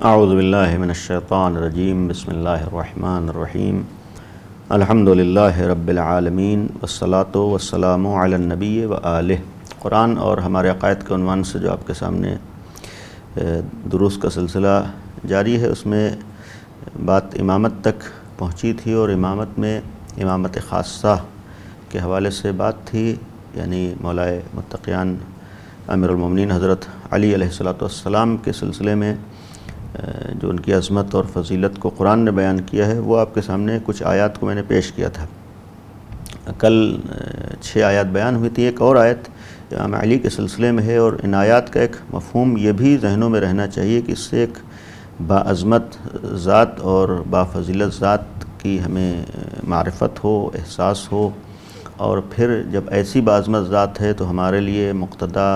اعوذ باللہ من الشیطان الرجیم بسم اللہ الرحمن الرحیم الحمد للہ رب العالمین والصلاة والسلام علی النبی وآلہ۔ قرآن اور ہمارے عقائد کے عنوان سے جو آپ کے سامنے دروس کا سلسلہ جاری ہے، اس میں بات امامت تک پہنچی تھی اور امامت میں امامت خاصہ کے حوالے سے بات تھی، یعنی مولائے متقیان امیر المومنین حضرت علی علیہ السلام کے سلسلے میں جو ان کی عظمت اور فضیلت کو قرآن نے بیان کیا ہے، وہ آپ کے سامنے کچھ آیات کو میں نے پیش کیا تھا۔ کل 6 آیات بیان ہوئی تھی، ایک اور آیت امام علی کے سلسلے میں ہے، اور ان آیات کا ایک مفہوم یہ بھی ذہنوں میں رہنا چاہیے کہ اس سے ایک باعظمت ذات اور بافضیلت ذات کی ہمیں معرفت ہو، احساس ہو، اور پھر جب ایسی باعظمت ذات ہے تو ہمارے لیے مقتدی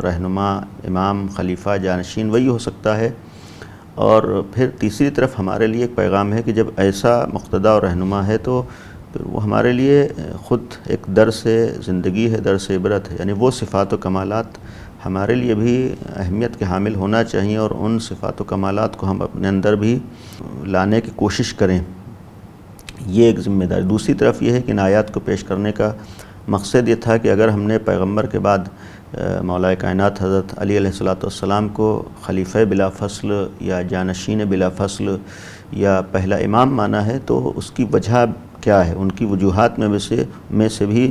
رہنما، امام، خلیفہ، جانشین وہی ہو سکتا ہے۔ اور پھر تیسری طرف ہمارے لیے ایک پیغام ہے کہ جب ایسا مقتدی اور رہنما ہے تو پھر وہ ہمارے لیے خود ایک درس زندگی ہے، درس عبرت ہے، یعنی وہ صفات و کمالات ہمارے لیے بھی اہمیت کے حامل ہونا چاہیے، اور ان صفات و کمالات کو ہم اپنے اندر بھی لانے کی کوشش کریں، یہ ایک ذمہ داری۔ دوسری طرف یہ ہے کہ ان آیات کو پیش کرنے کا مقصد یہ تھا کہ اگر ہم نے پیغمبر کے بعد مولا کائنات حضرت علی علیہ السلام کو خلیفہ بلا فصل یا جانشین بلا فصل یا پہلا امام مانا ہے، تو اس کی وجہ کیا ہے؟ ان کی وجوہات میں سے بھی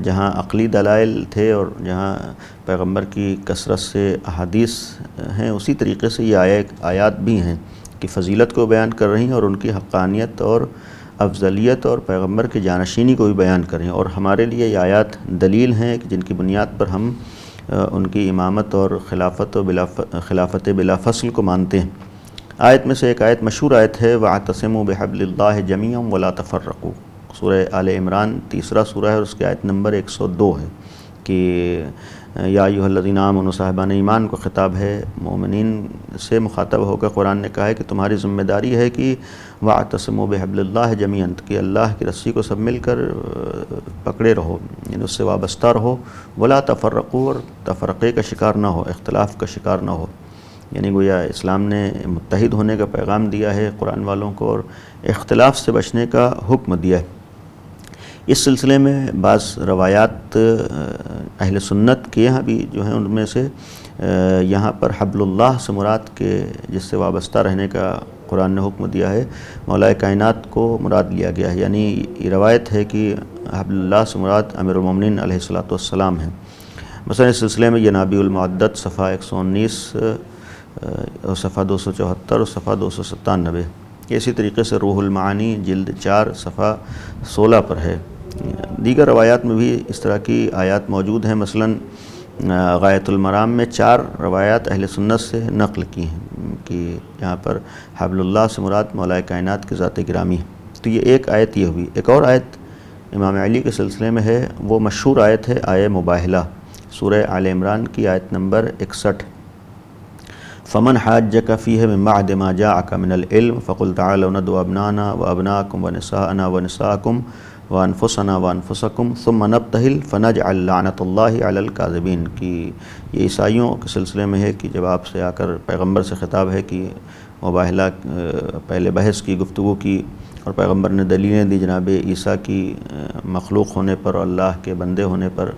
جہاں عقلی دلائل تھے اور جہاں پیغمبر کی کثرت سے احادیث ہیں، اسی طریقے سے یہ آیات بھی ہیں کہ فضیلت کو بیان کر رہی ہیں اور ان کی حقانیت اور افضلیت اور پیغمبر کی جانشینی کو بھی بیان کریں، اور ہمارے لیے یہ آیات دلیل ہیں کہ جن کی بنیاد پر ہم ان کی امامت اور خلافت بلا فصل کو مانتے ہیں۔ آیت میں سے ایک آیت مشہور آیت ہے، وَاعْتَصِمُوا بِحَبْلِ اللَّهِ جَمِيعًا وَلَا تَفَرَّقُوا، سورہ آل عمران تیسرا سورہ ہے اور اس کی آیت نمبر 102 ہے کہ یا ایھا الذین آمنوا، صاحبان ایمان کو خطاب ہے، مومنین سے مخاطب ہو کر قرآن نے کہا ہے کہ تمہاری ذمہ داری ہے کہ وَاعْتَصِمُوا بِحَبْلِ اللَّهِ جَمِيعًا، کہ اللہ کی رسی کو سب مل کر پکڑے رہو، یعنی اس سے وابستہ رہو، وَلَا تَفَرَّقُوا، اور تفرقے کا شکار نہ ہو، اختلاف کا شکار نہ ہو، یعنی گویا اسلام نے متحد ہونے کا پیغام دیا ہے قرآن والوں کو اور اختلاف سے بچنے کا حکم دیا ہے۔ اس سلسلے میں بعض روایات اہل سنت کے یہاں بھی جو ہیں، ان میں سے یہاں پر حبل اللہ سے مراد کے جس سے وابستہ رہنے کا قرآن نے حکم دیا ہے، مولا کائنات کو مراد لیا گیا ہے، یعنی یہ روایت ہے کہ حبل اللہ سے مراد امیر المومنین علیہ السلام ہیں۔ مثلا اس سلسلے میں یہ نابی المعدد صفحہ 119 اور صفحہ 274 اور صفحہ 297، اسی طریقے سے روح المعانی جلد 4 صفحہ 16 پر ہے۔ دیگر روایات میں بھی اس طرح کی آیات موجود ہیں، مثلا غایۃ المرام میں 4 روایات اہل سنت سے نقل کی ہیں کہ یہاں پر حبل اللہ سے مراد مولا کائنات کی ذات گرامی ہے۔ تو یہ ایک آیت یہ ہوئی۔ ایک اور آیت امام علی کے سلسلے میں ہے، وہ مشہور آیت ہے آیہ مباہلہ، سورہ آل عمران کی آیت نمبر 61، فمن حاجک فیہ من بعد ما جاءک من العلم فقل تعالوا ندعو ابناءنا وابناءکم ونساءنا ونساءکم وانفسنا وانفسکم ثم نبتہل فنجعل لعنۃ اللہ علی الکاذبین، کہ یہ عیسائیوں کے سلسلے میں ہے کہ جب آپ سے آ کر پیغمبر سے خطاب ہے کہ مباہلہ پہلے بحث کی، گفتگو کی، اور پیغمبر نے دلیلیں دی جناب عیسیٰ کی مخلوق ہونے پر، اللہ کے بندے ہونے پر،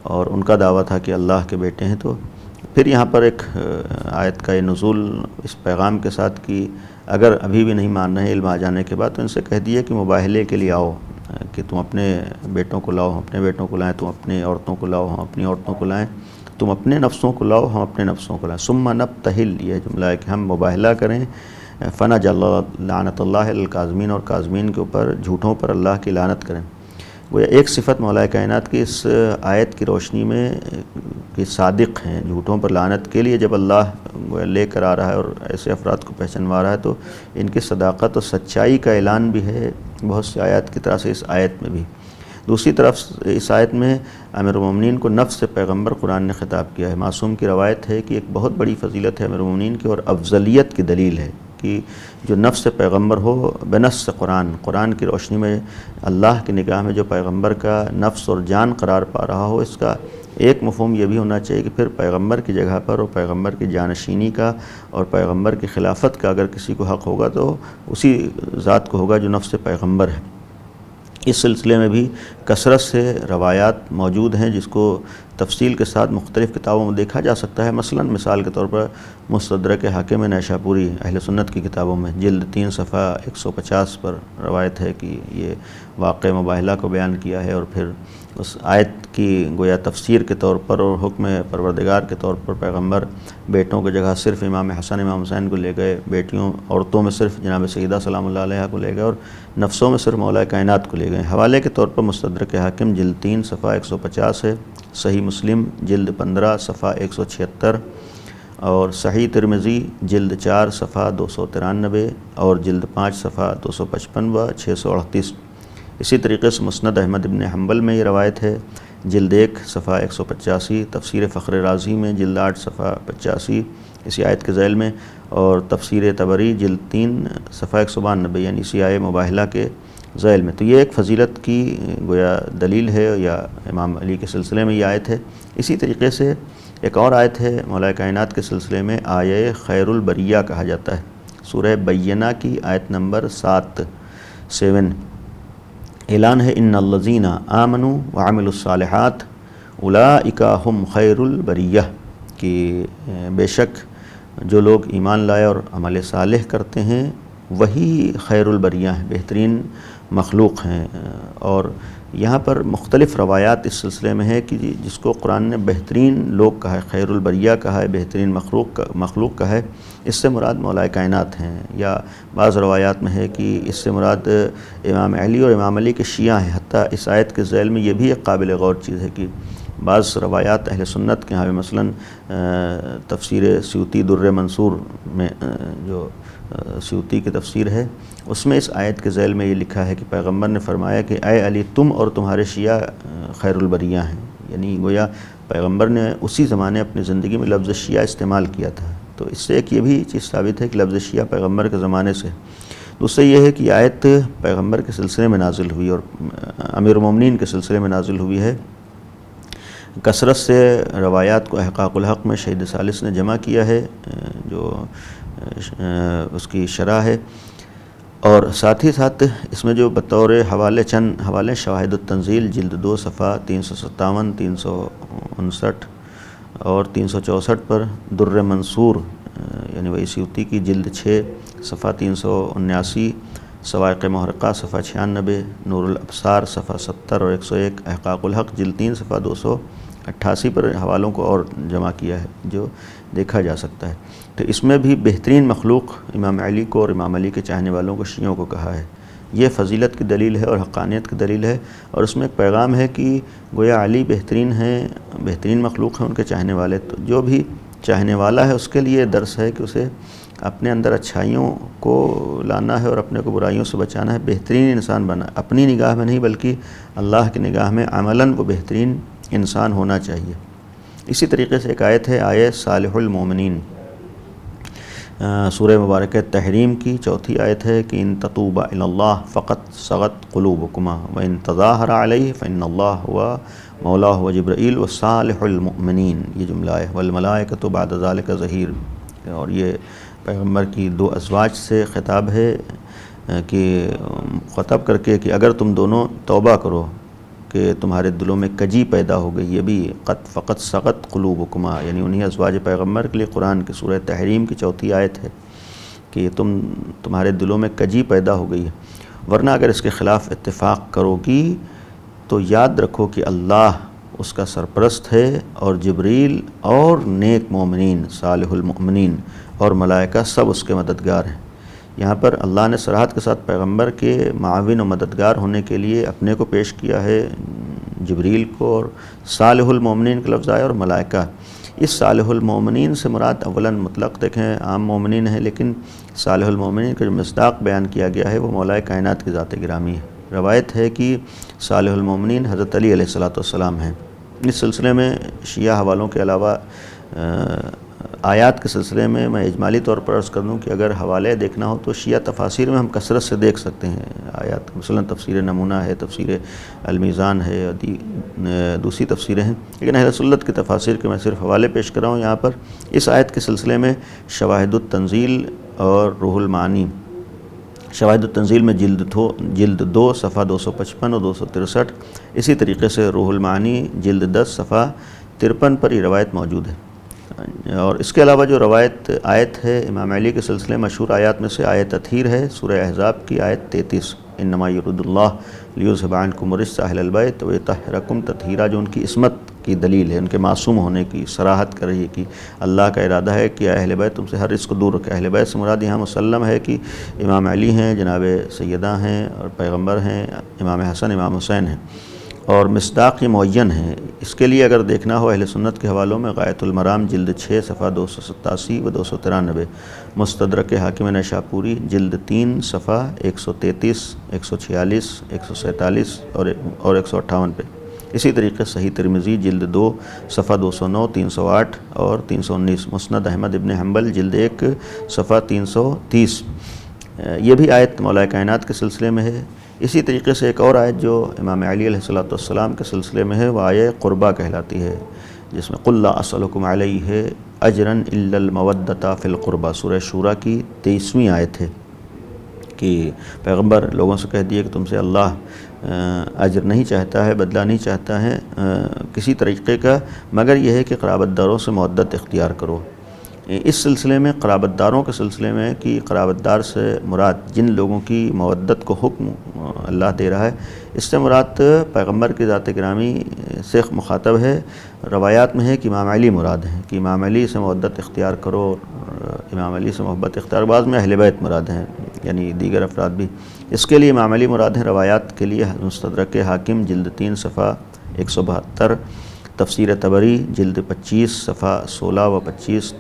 اور ان کا دعویٰ تھا کہ اللہ کے بیٹے ہیں۔ تو پھر یہاں پر ایک آیت کا یہ نزول اس پیغام کے ساتھ کہ اگر ابھی بھی نہیں مان رہے علم آ جانے کے بعد، تو ان سے کہہ دیا کہ مباہلے کے لیے آؤ، کہ تم اپنے بیٹوں کو لاؤ، ہم اپنے بیٹوں کو لائیں، تم اپنے عورتوں کو لاؤ، ہم اپنی عورتوں کو لائیں، تم اپنے نفسوں کو لاؤ، ہم اپنے نفسوں کو لائیں، ثم نبتہل، یہ جملہ ہے کہ ہم مباہلہ کریں، فنجعل لعنۃ اللہ علی الکاذبین، اور کاذبین کے اوپر، جھوٹوں پر اللہ کی لعنت کریں۔ وہ ایک صفت مولا کائنات کی اس آیت کی روشنی میں کہ صادق ہیں، جھوٹوں پر لعنت کے لیے جب اللہ لے کر آ رہا ہے اور ایسے افراد کو پہچانوا رہا ہے، تو ان کی صداقت اور سچائی کا اعلان بھی ہے بہت سی آیات کی طرح سے اس آیت میں بھی۔ دوسری طرف اس آیت میں امیر المومنین کو نفس پیغمبر قرآن نے خطاب کیا ہے۔ معصوم کی روایت ہے کہ ایک بہت بڑی فضیلت ہے امیر المومنین کی اور افضلیت کی دلیل ہے کہ جو نفس پیغمبر ہو بنص قرآن کی روشنی میں اللہ کی نگاہ میں جو پیغمبر کا نفس اور جان قرار پا رہا ہو، اس کا ایک مفہوم یہ بھی ہونا چاہیے کہ پھر پیغمبر کی جگہ پر اور پیغمبر کی جانشینی کا اور پیغمبر کی خلافت کا اگر کسی کو حق ہوگا تو اسی ذات کو ہوگا جو نفس پیغمبر ہے۔ اس سلسلے میں بھی کثرت سے روایات موجود ہیں جس کو تفصیل کے ساتھ مختلف کتابوں میں دیکھا جا سکتا ہے۔ مثلا مثال کے طور پر مستدرک حاکم نیشاپوری اہل سنت کی کتابوں میں جلد 3 صفحہ 150 پر روایت ہے کہ یہ واقع مباہلہ کو بیان کیا ہے، اور پھر اس آیت کی گویا تفسیر کے طور پر اور حکم پروردگار کے طور پر پیغمبر بیٹوں کی جگہ صرف امام حسن امام حسین کو لے گئے، بیٹیوں عورتوں میں صرف جناب سیدہ سلام اللہ علیہ کو لے گئے، اور نفسوں میں صرف مولا کائنات کو لے گئے۔ حوالے کے طور پر مستدرک حاکم جلد 3 صفحہ 150 ہے، صحیح مسلم جلد 15 صفحہ 176، اور صحیح ترمذی جلد 4 صفحہ 293 اور جلد 5 صفحہ 255 و 638۔ اسی طریقے سے مسند احمد بن حنبل میں یہ روایت ہے، جلد 1 صفحہ 185، تفسیر فخر رازی میں جلد 8 صفحہ 85 اسی آیت کے ذیل میں، اور تفسیر طبری جلد 3 صفحہ 192 یعنی اسی آیت مباہلہ کے ذیل میں۔ تو یہ ایک فضیلت کی گویا دلیل ہے، یا امام علی کے سلسلے میں یہ آیت ہے۔ اسی طریقے سے ایک اور آیت ہے مولا کائنات کے سلسلے میں، آیہ خیر البریہ کہا جاتا ہے، سورہ بینہ کی آیت نمبر 7 اعلان ہے، ان الذین آمنوا وعملوا الصالحات اولئک ھم خیر البریہ، کہ بے شک جو لوگ ایمان لائے اور عمل صالح کرتے ہیں وہی خیر البریہ ہیں، بہترین مخلوق ہیں۔ اور یہاں پر مختلف روایات اس سلسلے میں ہے کہ جس کو قرآن نے بہترین لوگ کہا ہے، خیر البریہ کہا ہے، بہترین مخلوق کہا ہے، اس سے مراد مولا کائنات ہیں۔ یا بعض روایات میں ہے کہ اس سے مراد امام علی اور امام علی کے شیعہ ہیں۔ حتیٰ اس آیت کے ذیل میں یہ بھی ایک قابل غور چیز ہے کہ بعض روایات اہل سنت کے ہاں مثلا تفسیر سیوطی در منصور میں جو سیوطی کی تفسیر ہے، اس میں اس آیت کے ذیل میں یہ لکھا ہے کہ پیغمبر نے فرمایا کہ اے علی تم اور تمہارے شیعہ خیر البریہ ہیں، یعنی گویا پیغمبر نے اسی زمانے اپنی زندگی میں لفظ شیعہ استعمال کیا تھا۔ تو اس سے ایک یہ بھی چیز ثابت ہے کہ لفظ شیعہ پیغمبر کے زمانے سے۔ دوسرے یہ ہے کہ آیت پیغمبر کے سلسلے میں نازل ہوئی اور امیر المومنین کے سلسلے میں نازل ہوئی ہے۔ کثرت سے روایات کو احقاق الحق میں شہید ثالث نے جمع کیا ہے، جو اس کی شرح ہے، اور ساتھ ہی ساتھ اس میں جو بطور حوالے چند حوالے شواہد التنزیل جلد 2 صفحہ 357 359 اور 364 پر در منصور یعنی وہی سیوطی کی جلد 6 صفحہ 379، صواعق محرقہ صفحہ 96، نور الابصار صفحہ 70 اور 101، احقاق الحق جلد 3 صفحہ 288 پر حوالوں کو اور جمع کیا ہے جو دیکھا جا سکتا ہے۔ تو اس میں بھی بہترین مخلوق امام علی کو اور امام علی کے چاہنے والوں کو شیعوں کو کہا ہے۔ یہ فضیلت کی دلیل ہے اور حقانیت کی دلیل ہے، اور اس میں ایک پیغام ہے کہ گویا علی بہترین ہیں، بہترین مخلوق ہیں ان کے چاہنے والے، تو جو بھی چاہنے والا ہے اس کے لیے درس ہے کہ اسے اپنے اندر اچھائیوں کو لانا ہے اور اپنے کو برائیوں سے بچانا ہے، بہترین انسان بنا، اپنی نگاہ میں نہیں بلکہ اللہ کی نگاہ میں عملاً وہ بہترین انسان ہونا چاہیے۔ اسی طریقے سے ایک آیت ہے، آیت صالح المومنین، سورہ مبارکہ تحریم کی 4 آیت ہے کہ ان تتوبا الی اللہ فقط صغت قلوبکما وان تظاہر علیہ فان اللہ ہوا مولاہ وجبرائیل وصالح المؤمنین، یہ جملہ ہے، والملائکۃ بعد ذلک ظہیر، اور یہ پیغمبر کی 2 ازواج سے خطاب ہے کہ خطاب کر کے کہ اگر تم دونوں توبہ کرو کہ تمہارے دلوں میں کجی پیدا ہو گئی، یہ بھی فقط سغت قلوبکما، یعنی انہی ازواج پیغمبر کے لیے قرآن کی سورہ تحریم کی 4 آیت ہے کہ تمہارے دلوں میں کجی پیدا ہو گئی ہے، ورنہ اگر اس کے خلاف اتفاق کرو گی تو یاد رکھو کہ اللہ اس کا سرپرست ہے، اور جبریل اور نیک مومنین صالح المؤمنین اور ملائکہ سب اس کے مددگار ہیں۔ یہاں پر اللہ نے صراحت کے ساتھ پیغمبر کے معاون و مددگار ہونے کے لیے اپنے کو پیش کیا ہے، جبریل کو، اور صالح المومنین کا لفظ آیا اور ملائکہ۔ اس صالح المومنین سے مراد اولاً مطلق دیکھیں عام مومنین ہیں، لیکن صالح المومنین کا جو مصداق بیان کیا گیا ہے وہ مولا کائنات کی ذات گرامی ہے۔ روایت ہے کہ صالح المومنین حضرت علی علیہ الصلوۃ والسلام ہیں۔ اس سلسلے میں شیعہ حوالوں کے علاوہ آیات کے سلسلے میں اجمالی طور پر عرض کر دوں کہ اگر حوالے دیکھنا ہو تو شیعہ تفاسیر میں ہم کثرت سے دیکھ سکتے ہیں آیات، مثلا تفسیر نمونہ ہے، تفسیر المیزان ہے، دوسری تفسیریں ہیں، لیکن اہل سنت کی تفاسیر کے میں صرف حوالے پیش کر رہا ہوں یہاں پر۔ اس آیت کے سلسلے میں شواہد التنزیل اور روح المعانی، شواہد التنزیل میں جلد 2 صفحہ 255 اور 263، اسی طریقے سے روح المعانی جلد 10 صفحہ 53 پر یہ روایت موجود ہے۔ اور اس کے علاوہ جو روایت آیت ہے امام علی کے سلسلے مشہور آیات میں سے آیت تطہیر ہے، سورہ احزاب کی آیت 33، انما یرید اللہ لیذھب عنکم الرجس اہل البیت ویطہرکم تطہیرا، جو ان کی عصمت کی دلیل ہے، ان کے معصوم ہونے کی صراحت کر رہی ہے کہ اللہ کا ارادہ ہے کہ اہل بیت تم سے ہر رزق کو دور رکھے۔ اہل بیت سے مراد یہاں مسلم ہے کہ امام علی ہیں، جناب سیدہ ہیں اور پیغمبر ہیں، امام حسن امام حسین ہیں، اور مصداق یہ معین ہیں۔ اس کے لیے اگر دیکھنا ہو اہل سنت کے حوالوں میں غایۃ المرام جلد 6 صفحہ 287 و 293، مستدرک حاکم نیشاپوری جلد 3 صفحہ 133، 146، 147 اور 158 پہ۔ اسی طریقے صحیح ترمذی جلد 2 صفحہ 209، 308 اور 319، مسند احمد ابن حنبل جلد 1 صفحہ 330۔ یہ بھی آیت مولا کائنات کے سلسلے میں ہے۔ اسی طریقے سے ایک اور آیت جو امام علی علیہ السلام کے سلسلے میں ہے وہ آیت قربہ کہلاتی ہے، جس میں قل لا اسألکم علیہ اجرا الا المودۃ فی القربہ، سورہ شورى کی 23ویں آیت ہے کہ پیغمبر لوگوں سے کہہ دیے کہ تم سے اللہ اجر نہیں چاہتا ہے، بدلہ نہیں چاہتا ہے کسی طریقے کا، مگر یہ ہے کہ قرابت داروں سے مودت اختیار کرو۔ اس سلسلے میں قرابت داروں کے سلسلے میں کہ قرابت دار سے مراد جن لوگوں کی مودت کو حکم اللہ دے رہا ہے، اس سے مراد پیغمبر کی ذات گرامی سے مخاطب ہے۔ روایات میں ہے کہ امام علی مراد ہیں کہ امام علی سے مودت اختیار کرو، امام علی سے محبت اختیار، بعض میں اہل بیت مراد ہیں، یعنی دیگر افراد بھی۔ اس کے لیے امام علی مراد ہیں۔ روایات کے لیے مستدرک حاکم جلد 3 صفحہ 172، تفسیر طبری جلد 25 صفحہ 16 و 25،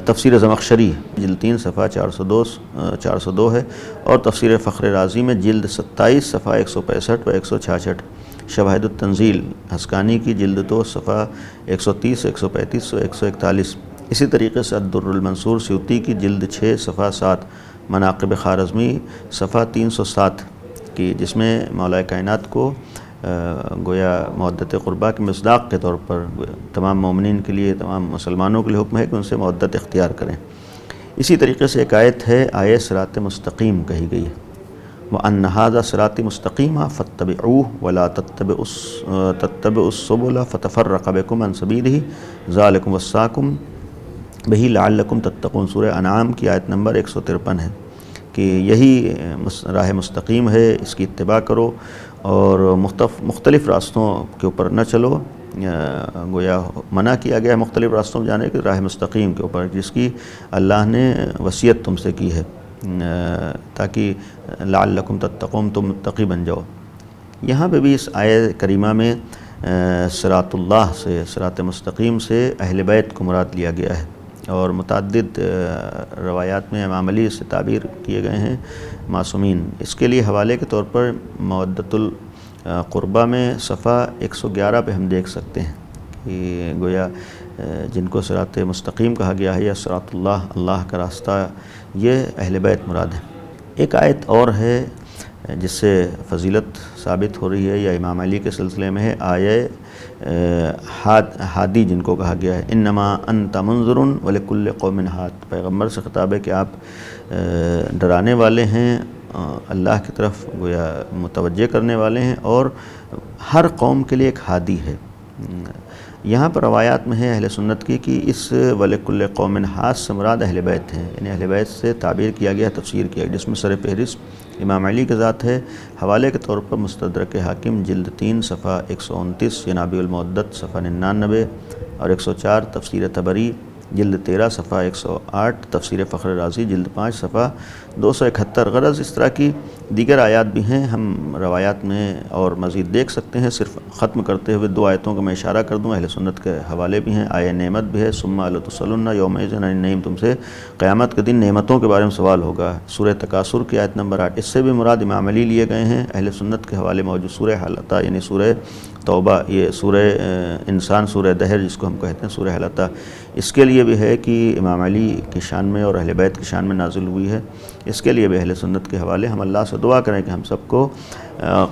تفسیر زمخشری جلد 3 صفحہ 402 ہے، اور تفسیر فخر رازی میں جلد 27 صفحہ 165 و 166، شواہد التنزیل حسکانی کی جلد 2 صفحہ 130، 135 و 141۔ اسی طریقے سے الدر المنصور سیوطی کی جلد 6 صفحہ 7، مناقب خوارزمی صفحہ 307 کی، جس میں مولا کائنات کو گویا مودت قربہ کے مصداق کے طور پر تمام مومنین کے لیے، تمام مسلمانوں کے لیے حکم ہے کہ ان سے مودت اختیار کریں۔ اسی طریقے سے ایک آیت ہے، آیت صراط مستقیم کہی گئی ہے، وَأَنَّ هَذَا صِرَاطِي مُسْتَقِيمًا فَاتَّبِعُوهُ وَلَا تَتَّبِعُوا السُّبُلَ فَتَفَرَّقَ بِكُمْ عَنْ سَبِيلِهِ ذَلِكُمْ وَصَّاكُمْ بِهِ لَعَلَّكُمْ تَتَّقُونَ، سورہ انعام کی آیت نمبر 153 ہے کہ یہی راہ مستقیم ہے، اس کی اتباع کرو اور مختلف راستوں کے اوپر نہ چلو۔ گویا منع کیا گیا مختلف راستوں میں جانے کے، راہ مستقیم کے اوپر، جس کی اللہ نے وصیت تم سے کی ہے تاکہ لعلکم تتقون، تم متقی بن جاؤ۔ یہاں پہ بھی اس آیت کریمہ میں صراط اللہ سے، صراط مستقیم سے اہل بیت کو مراد لیا گیا ہے، اور متعدد روایات میں امام علی سے تعبیر کیے گئے ہیں معصومین۔ اس کے لیے حوالے کے طور پر مودت القربہ میں صفحہ 111 پہ ہم دیکھ سکتے ہیں کہ گویا جن کو صراط مستقیم کہا گیا ہے یا صراط اللہ، اللہ کا راستہ، یہ اہل بیت مراد ہے۔ ایک آیت اور ہے جس سے فضیلت ثابت ہو رہی ہے یا امام علی کے سلسلے میں ہے، ہادی جن کو کہا گیا ہے، انما انت منذر ولکل قوم ہاد، پیغمبر سے خطاب ہے کہ آپ ڈرانے والے ہیں، اللہ کی طرف گویا متوجہ کرنے والے ہیں، اور ہر قوم کے لیے ایک ہادی ہے۔ یہاں پر روایات میں ہے اہل سنت کی کہ اس ولکل قوم ہاد سے مراد اہل بیت ہیں، یعنی اہل بیت سے تعبیر کیا گیا، تفسیر کیا گیا، جس میں سر فہرست امام علی کے ذات ہے۔ حوالے کے طور پر مستدرک حاکم جلد 3 صفحہ 129، ینابیع المودت صفحہ 99 اور 104، تفسیر طبری جلد 13 صفحہ 108، تفسیر فخر رازی جلد 5 صفحہ 271۔ غرض اس طرح کی دیگر آیات بھی ہیں، ہم روایات میں اور مزید دیکھ سکتے ہیں۔ صرف ختم کرتے ہوئے 2 آیتوں کا میں اشارہ کر دوں، اہل سنت کے حوالے بھی ہیں۔ آیہ نعمت بھی ہے، ثم لتسألن یومئذ عن النعیم، تم سے قیامت کے دن نعمتوں کے بارے میں سوال ہوگا، سورہ تکاثر کی آیت نمبر 8۔ اس سے بھی مراد امام علی لیے گئے ہیں۔ اہل سنت کے حوالے موجود سورہ حلقہ یعنی سورہ توبہ، یہ سورہ انسان، سورہ دہر جس کو ہم کہتے ہیں، سورہ حلقہ، اس کے لیے یہ بھی ہے کہ امام علی کی شان میں اور اہل بیت کی شان میں نازل ہوئی ہے، اس کے لیے بھی اہل سنت کے حوالے ہم اللہ سے دعا کریں کہ ہم سب کو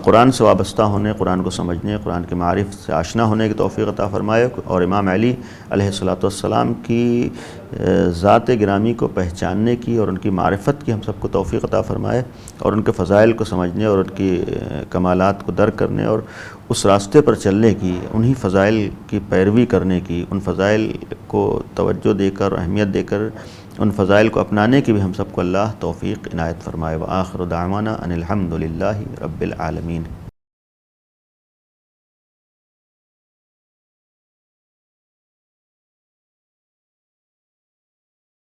قرآن سے وابستہ ہونے، قرآن کو سمجھنے، قرآن کے معارف سے آشنا ہونے کی توفیق عطا فرمائے، اور امام علی علیہ السلام کی ذات گرامی کو پہچاننے کی اور ان کی معرفت کی ہم سب کو توفیق عطا فرمائے، اور ان کے فضائل کو سمجھنے اور ان کی کمالات کو درک کرنے اور اس راستے پر چلنے کی، انہی فضائل کی پیروی کرنے کی، ان فضائل کو توجہ دے کر، اہمیت دے کر ان فضائل کو اپنانے کی بھی ہم سب کو اللہ توفیق عنایت فرمائے۔ وآخر دعوانا ان الحمد للہ رب العالمین۔